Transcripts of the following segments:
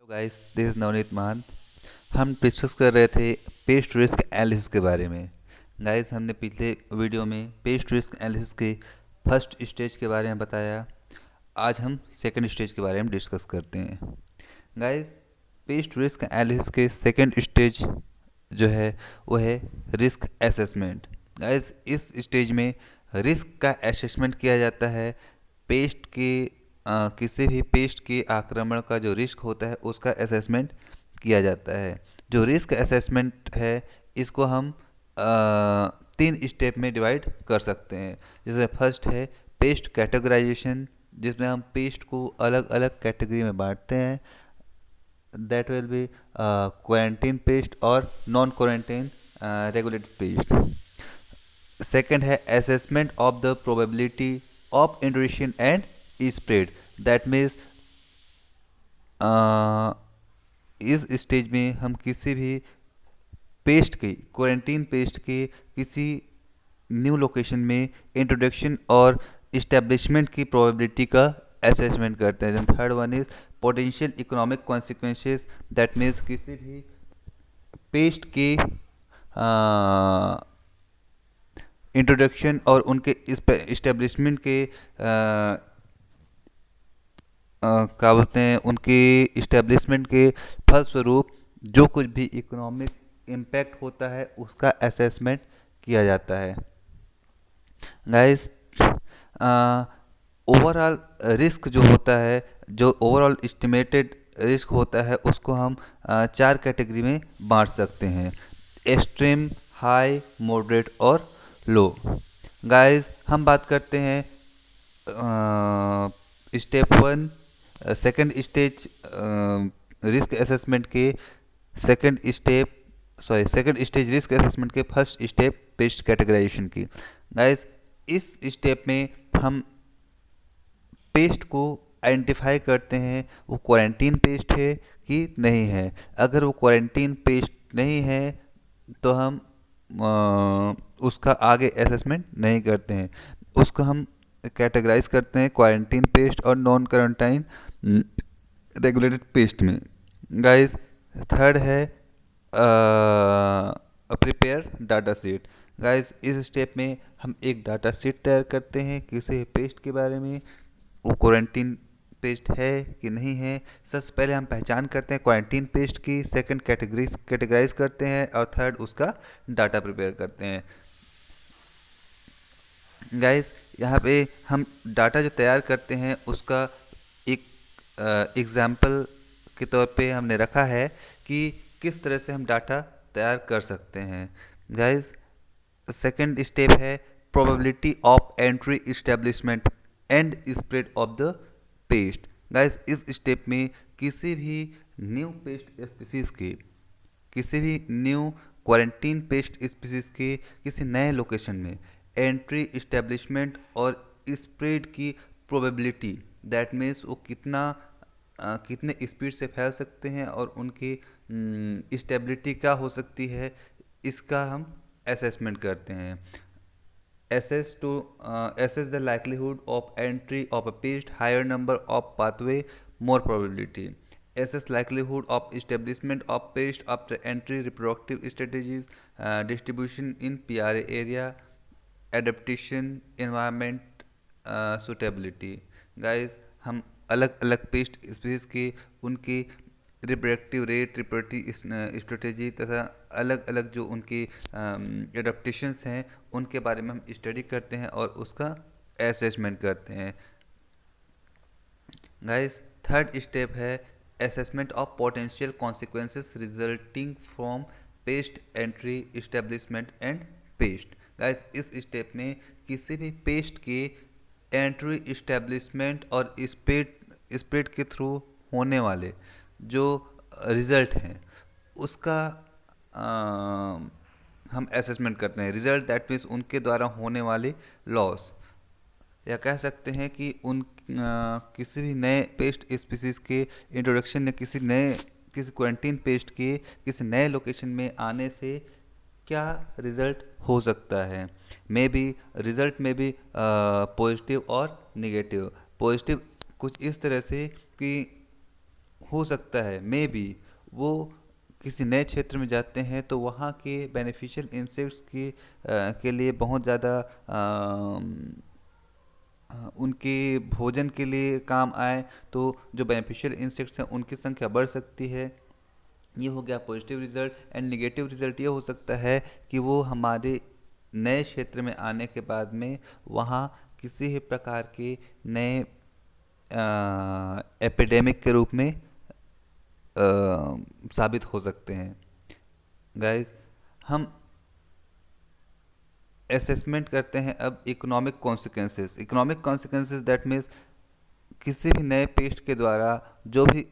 Guys, this is Navneet महंत। हम discuss कर रहे थे पेस्ट रिस्क एनालिसिस के बारे में। गाइस, हमने पिछले वीडियो में पेस्ट रिस्क एनालिसिस के फर्स्ट स्टेज के बारे में बताया। आज हम सेकंड स्टेज के बारे में डिस्कस करते हैं। गाइस, पेस्ट रिस्क एनालिसिस के सेकंड स्टेज जो है वो है रिस्क असेसमेंट। गाइस, इस स्टेज में रिस्क का असेसमेंट किया जाता है। पेस्ट के किसी भी पेस्ट के आक्रमण का जो रिस्क होता है उसका असेसमेंट किया जाता है। जो रिस्क असेसमेंट है इसको हम तीन स्टेप में डिवाइड कर सकते हैं। जैसे फर्स्ट है पेस्ट कैटेगराइजेशन, जिसमें हम पेस्ट को अलग अलग कैटेगरी में बांटते हैं। That will be quarantine pest और non quarantine regulated pest. Second है assessment of the probability of introduction and spread. That means इस स्टेज में हम किसी भी पेस्ट के क्वारंटीन पेस्ट के किसी न्यू लोकेशन में इंट्रोडक्शन और इस्टेब्लिशमेंट की प्रोबेबिलिटी का असेसमेंट करते हैं। Third one is potential economic consequences. That means किसी भी पेस्ट के इंट्रोडक्शन और उनके इस्टेब्लिशमेंट के क्या बोलते हैं, उनके इस्टेब्लिशमेंट के फलस्वरूप जो कुछ भी इकोनॉमिक इम्पैक्ट होता है उसका असेसमेंट किया जाता है। गाइस, ओवरऑल रिस्क जो होता है, जो ओवरऑल एस्टिमेटेड रिस्क होता है उसको हम चार कैटेगरी में बांट सकते हैं: एक्सट्रीम, हाई, मॉडरेट और लो। गाइस, हम बात करते हैं step one second stage risk assessment के सेकंड स्टेज रिस्क असेसमेंट के फर्स्ट स्टेप पेस्ट कैटेगराइजेशन की। गाइस, इस स्टेप में हम पेस्ट को आइडेंटिफाई करते हैं वो क्वारंटीन पेस्ट है कि नहीं है। अगर वो क्वारंटीन पेस्ट नहीं है तो हम उसका आगे असेसमेंट नहीं करते हैं। उसको हम कैटेगराइज करते हैं क्वारंटीन पेस्ट और नॉन क्वारंटाइन रेगुलेटेड पेस्ट में। गाइस, थर्ड है प्रिपेयर डाटा सीट। गाइस, इस स्टेप में हम एक डाटा सीट तैयार करते हैं किसी पेस्ट के बारे में, वो क्वारंटीन पेस्ट है कि नहीं है। सबसे पहले हम पहचान करते हैं क्वारंटीन पेस्ट की, सेकंड कैटेगराइज करते हैं और थर्ड उसका डाटा प्रिपेयर करते हैं। गाइस, यहाँ पे हम डाटा जो तैयार करते हैं उसका एक एग्जाम्पल के तौर पे हमने रखा है कि किस तरह से हम डाटा तैयार कर सकते हैं। गाइस, सेकंड स्टेप है probability of entry, establishment and spread of the paste. Guys, इस स्टेप में किसी भी न्यू पेस्ट स्पीसीज के, किसी भी न्यू क्वारंटीन पेस्ट स्पीसीज के किसी नए लोकेशन में एंट्री, इस्टेब्लिशमेंट और स्प्रेड की प्रोबेबिलिटी, दैट मीन्स वो कितने स्पीड से फैल सकते हैं और उनकी स्टेबिलिटी क्या हो सकती है, इसका हम असेसमेंट करते हैं। Assess the likelihood of entry of a page, higher number of pathway, more probability. Assess likelihood of establishment of page after entry, reproductive strategies, distribution in PRA area, adaptation, environment, suitability. Guys, हम अलग अलग paste species के उनके reproductive rate, reproductive strategy तथा अलग अलग जो उनके एडेप्टेशंस हैं उनके बारे में हम स्टडी करते हैं और उसका असेसमेंट करते हैं। गाइस, थर्ड स्टेप है assessment of potential consequences resulting from paste entry, establishment and paste. Guys, इस स्टेप में किसी भी पेस्ट के एंट्री, इस्टेब्लिशमेंट और स्प्रेड के थ्रू होने वाले जो रिज़ल्ट हैं उसका हम असेसमेंट करते हैं। रिज़ल्ट दैट मीन्स उनके द्वारा होने वाले लॉस, या कह सकते हैं कि किसी भी नए पेस्ट स्पीसीज के इंट्रोडक्शन या किसी क्वारंटीन पेस्ट के किसी नए लोकेशन में आने से क्या रिज़ल्ट हो सकता है। मे बी रिज़ल्ट में भी पॉजिटिव और निगेटिव। पॉजिटिव कुछ इस तरह से कि हो सकता है मे बी वो किसी नए क्षेत्र में जाते हैं तो वहाँ के बेनिफिशियल इंसेक्ट्स के लिए बहुत ज़्यादा उनके भोजन के लिए काम आए, तो जो बेनिफिशियल इंसेक्ट्स हैं उनकी संख्या बढ़ सकती है। ये हो गया positive result. And negative result ये हो सकता है कि वो हमारे नए क्षेत्र में आने के बाद में वहाँ किसी भी प्रकार के नए एपिडेमिक के रूप में साबित हो सकते हैं। गाइस, हम असेसमेंट करते हैं अब economic consequences. Economic consequences that means किसी भी नए पेस्ट के द्वारा जो भी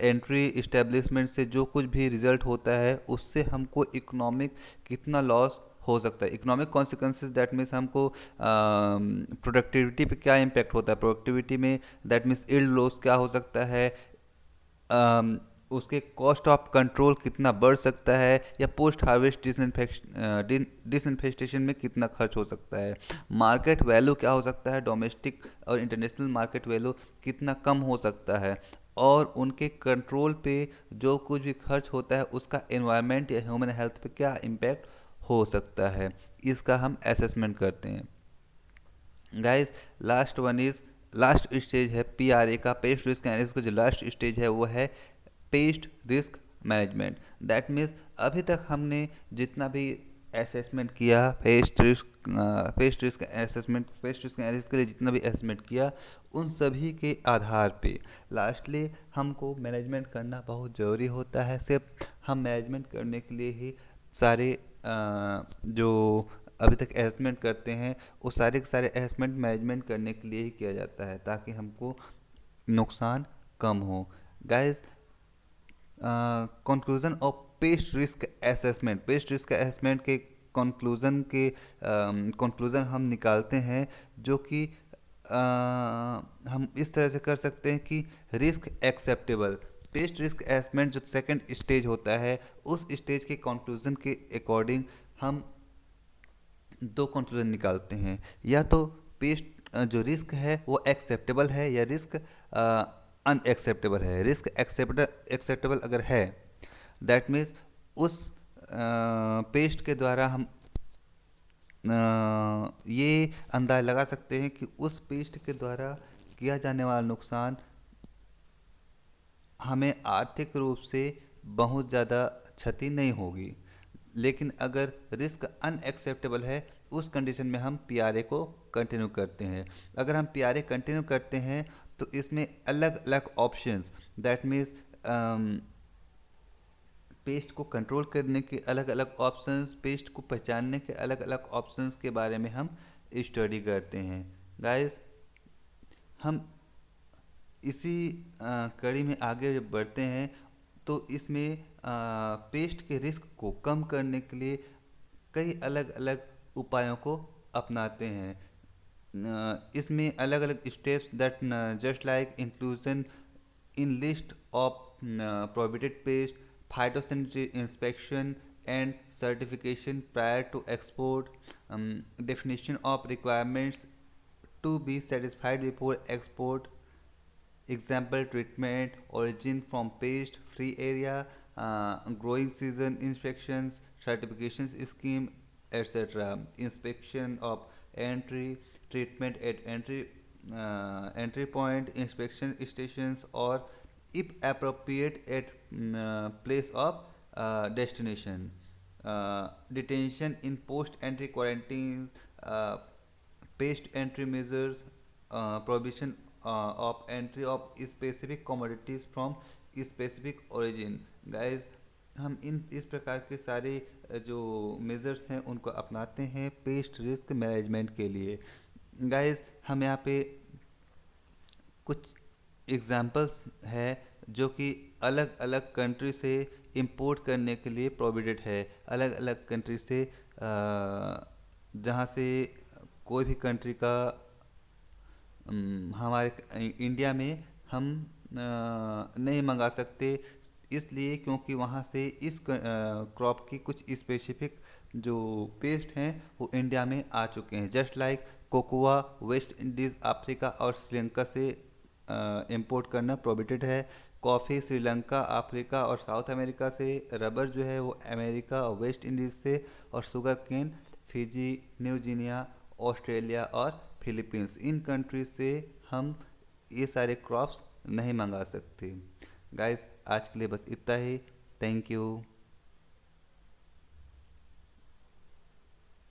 एंट्री इस्टेब्लिशमेंट से जो कुछ भी रिजल्ट होता है उससे हमको इकोनॉमिक कितना लॉस हो सकता है। इकोनॉमिक कॉन्सिक्वेंसेस दैट मीन्स हमको प्रोडक्टिविटी पे क्या इम्पैक्ट होता है, प्रोडक्टिविटी में दैट मीन्स यील्ड लॉस क्या हो सकता है, उसके कॉस्ट ऑफ कंट्रोल कितना बढ़ सकता है, या पोस्ट हार्वेस्ट डिसइंफेस्टेशन में कितना खर्च हो सकता है। मार्केट वैल्यू क्या हो सकता है, डोमेस्टिक और इंटरनेशनल मार्केट वैल्यू कितना कम हो सकता है, और उनके कंट्रोल पे जो कुछ भी खर्च होता है उसका एनवायरनमेंट या ह्यूमन हेल्थ पे क्या इम्पैक्ट हो सकता है। इसका हम असेसमेंट करते हैं। गाइस, लास्ट स्टेज है पीआरए का, पेस्ट रिस्क एनालिसिस का जो लास्ट स्टेज है वो है paste risk management. That means अभी तक हमने जितना भी असेसमेंट किया, पेस्ट रिस्क एनालिसिस के लिए जितना भी असेसमेंट किया, उन सभी के आधार पे लास्टली हमको मैनेजमेंट करना बहुत ज़रूरी होता है। सिर्फ हम मैनेजमेंट करने के लिए ही सारे जो अभी तक असेसमेंट करते हैं वो सारे के सारे असेसमेंट मैनेजमेंट करने के लिए ही किया जाता है ताकि हमको नुकसान कम हो। Guys, conclusion of paste risk assessment. Paste risk assessment के कंक्लूजन हम निकालते हैं जो कि हम इस तरह से कर सकते हैं कि risk acceptable. Paste risk assessment जो सेकंड स्टेज होता है उस स्टेज के कंक्लूजन के अकॉर्डिंग हम दो कंक्लूजन निकालते हैं, या तो पेस्ट जो रिस्क है वो एक्सेप्टेबल है या रिस्क अनएक्सेप्टेबल है। रिस्क एक्सेप्टेबल अगर है दैट मीन्स उस पेस्ट के द्वारा हम ये अंदाज लगा सकते हैं कि उस पेस्ट के द्वारा किया जाने वाला नुकसान हमें आर्थिक रूप से बहुत ज़्यादा क्षति नहीं होगी। लेकिन अगर रिस्क अनएक्सेप्टेबल है उस कंडीशन में हम पीआरए को कंटिन्यू करते हैं। अगर हम पीआरए कंटिन्यू करते हैं तो इसमें अलग अलग ऑप्शंस दैट मीन्स पेस्ट को कंट्रोल करने के अलग अलग ऑप्शंस, पेस्ट को पहचानने के अलग अलग ऑप्शंस के बारे में हम स्टडी करते हैं। गाइस, हम इसी कड़ी में आगे जब बढ़ते हैं तो इसमें पेस्ट के रिस्क को कम करने के लिए कई अलग अलग उपायों को अपनाते हैं। इसमें अलग अलग steps that just like inclusion in list of prohibited paste, phytosanitary inspection and certification prior to export, definition of requirements to be satisfied before export, example treatment, origin from pest free area, growing season inspections, certifications scheme, etc. Inspection of entry, treatment at entry point, inspection stations, or if appropriate at place of destination, detention in post entry quarantine, pest entry measures, prohibition of entry of specific commodities from specific origin। Guys, हम इस प्रकार के सारे जो measures हैं उनको अपनाते हैं पेस्ट रिस्क मैनेजमेंट के लिए। गाइस, हम यहाँ पे कुछ एग्जाम्पल्स है जो कि अलग अलग कंट्री से इंपोर्ट करने के लिए प्रोहिबिटेड है। अलग अलग कंट्री से जहाँ से कोई भी कंट्री का हमारे इंडिया में हम नहीं मंगा सकते, इसलिए क्योंकि वहाँ से इस क्रॉप की कुछ स्पेसिफिक जो पेस्ट हैं वो इंडिया में आ चुके हैं। Just like cocoa West Indies, Africa और श्रीलंका से इंपोर्ट करना प्रोहिबिटेड है। कॉफ़ी श्रीलंका, अफ्रीका और साउथ अमेरिका से, रबर जो है वो अमेरिका और वेस्ट इंडीज़ से, और sugar cane Fiji, New Guinea, Australia और फिलीपींस, इन कंट्रीज से हम ये सारे क्रॉप्स नहीं मंगा सकते। गाइस आज के लिए बस इतना ही। Thank you.